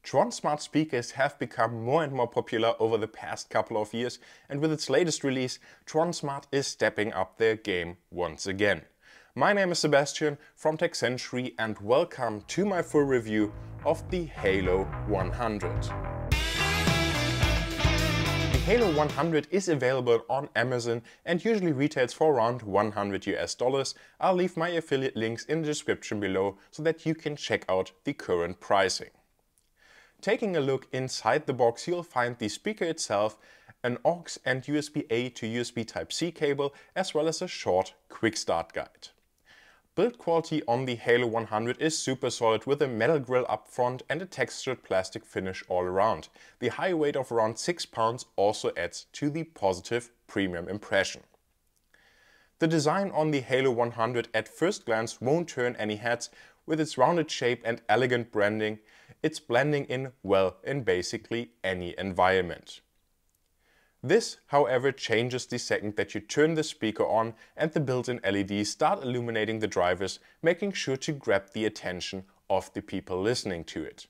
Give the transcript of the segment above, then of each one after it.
Tronsmart speakers have become more and more popular over the past couple of years, and with its latest release, Tronsmart is stepping up their game once again. My name is Sebastian from TechCentury and welcome to my full review of the Halo 100. The Halo 100 is available on Amazon and usually retails for around $100. I'll leave my affiliate links in the description below so that you can check out the current pricing. Taking a look inside the box, you'll find the speaker itself, an aux and USB-A to USB Type-C cable, as well as a short quick start guide. Build quality on the Halo 100 is super solid with a metal grille up front and a textured plastic finish all around. The high weight of around 6 pounds also adds to the positive premium impression. The design on the Halo 100 at first glance won't turn any heads. With its rounded shape and elegant branding, it's blending in well in basically any environment. This, however, changes the second that you turn the speaker on and the built-in LEDs start illuminating the drivers, making sure to grab the attention of the people listening to it.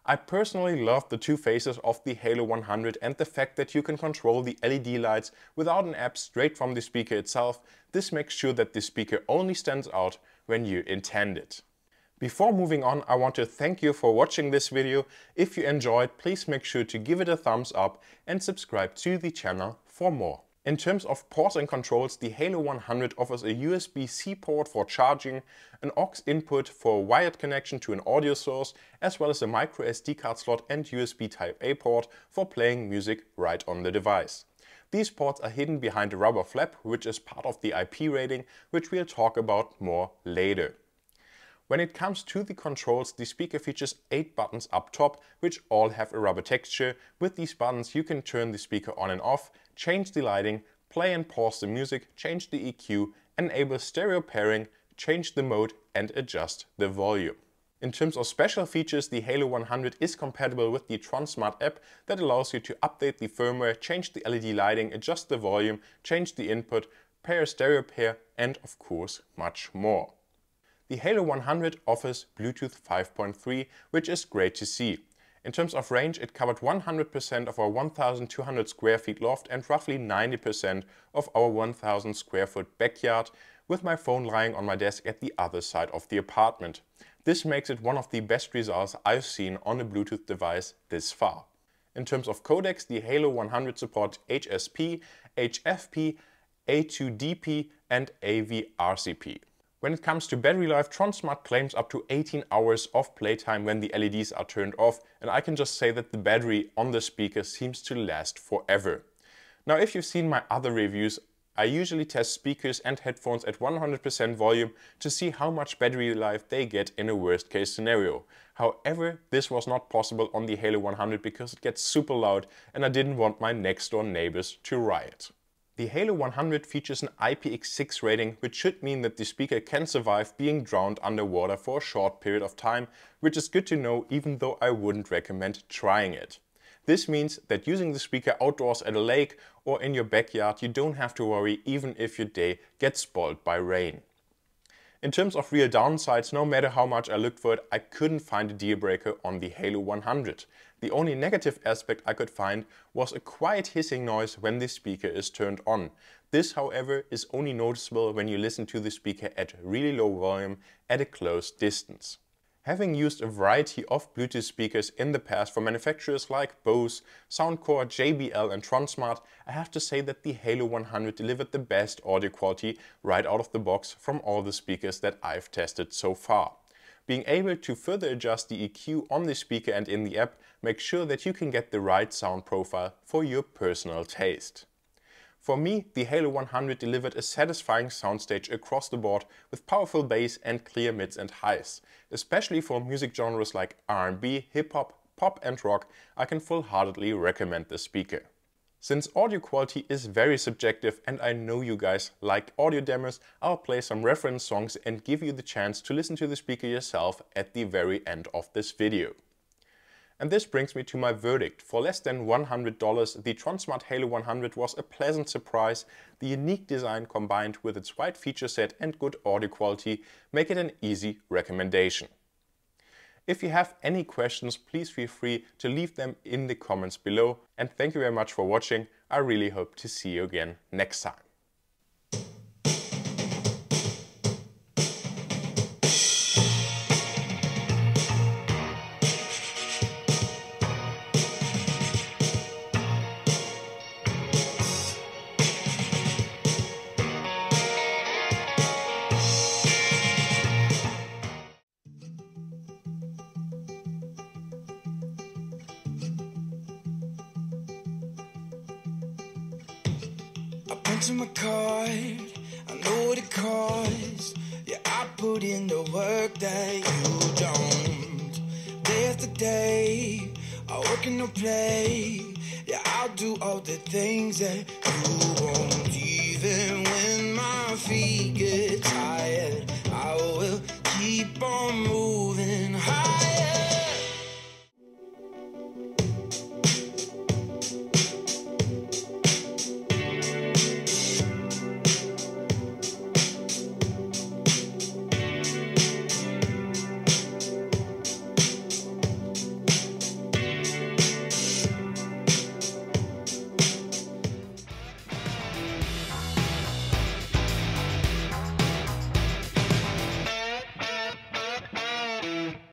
I personally love the two faces of the Halo 100 and the fact that you can control the LED lights without an app straight from the speaker itself. This makes sure that the speaker only stands out when you intend it. Before moving on, I want to thank you for watching this video. If you enjoyed, please make sure to give it a thumbs up and subscribe to the channel for more. In terms of ports and controls, the Halo 100 offers a USB-C port for charging, an aux input for a wired connection to an audio source, as well as a micro SD card slot and USB Type-A port for playing music right on the device. These ports are hidden behind a rubber flap, which is part of the IP rating, which we'll talk about more later. When it comes to the controls, the speaker features 8 buttons up top, which all have a rubber texture. With these buttons you can turn the speaker on and off, change the lighting, play and pause the music, change the EQ, enable stereo pairing, change the mode and adjust the volume. In terms of special features, the Halo 100 is compatible with the Tronsmart app that allows you to update the firmware, change the LED lighting, adjust the volume, change the input, pair a stereo pair and of course much more. The Halo 100 offers Bluetooth 5.3, which is great to see. In terms of range, it covered 100% of our 1,200 square feet loft and roughly 90% of our 1,000 square foot backyard, with my phone lying on my desk at the other side of the apartment. This makes it one of the best results I've seen on a Bluetooth device this far. In terms of codecs, the Halo 100 supports HSP, HFP, A2DP and AV-RCP. When it comes to battery life, Tronsmart claims up to 18 hours of playtime when the LEDs are turned off, and I can just say that the battery on the speaker seems to last forever. Now, if you've seen my other reviews, I usually test speakers and headphones at 100% volume to see how much battery life they get in a worst case scenario. However, this was not possible on the Halo 100 because it gets super loud and I didn't want my next door neighbors to riot. The Halo 100 features an IPX6 rating, which should mean that the speaker can survive being drowned underwater for a short period of time, which is good to know even though I wouldn't recommend trying it. This means that using the speaker outdoors at a lake or in your backyard, you don't have to worry even if your day gets spoiled by rain. In terms of real downsides, no matter how much I looked for it, I couldn't find a deal breaker on the Halo 100. The only negative aspect I could find was a quiet hissing noise when the speaker is turned on. This, however, is only noticeable when you listen to the speaker at really low volume at a close distance. Having used a variety of Bluetooth speakers in the past from manufacturers like Bose, Soundcore, JBL and Tronsmart, I have to say that the Halo 100 delivered the best audio quality right out of the box from all the speakers that I've tested so far. Being able to further adjust the EQ on the speaker and in the app makes sure that you can get the right sound profile for your personal taste. For me, the Halo 100 delivered a satisfying soundstage across the board with powerful bass and clear mids and highs. Especially for music genres like R&B, hip-hop, pop and rock, I can full-heartedly recommend the speaker. Since audio quality is very subjective and I know you guys like audio demos, I'll play some reference songs and give you the chance to listen to the speaker yourself at the very end of this video. And this brings me to my verdict. For less than $100, the Tronsmart Halo 100 was a pleasant surprise. The unique design combined with its wide feature set and good audio quality make it an easy recommendation. If you have any questions, please feel free to leave them in the comments below. And thank you very much for watching. I really hope to see you again next time. To my card, I know what it costs. Yeah, I put in the work that you don't. Day after day, I work in no play. Yeah, I'll do all the things that you won't. Even when my feet get tired, I will keep on moving high.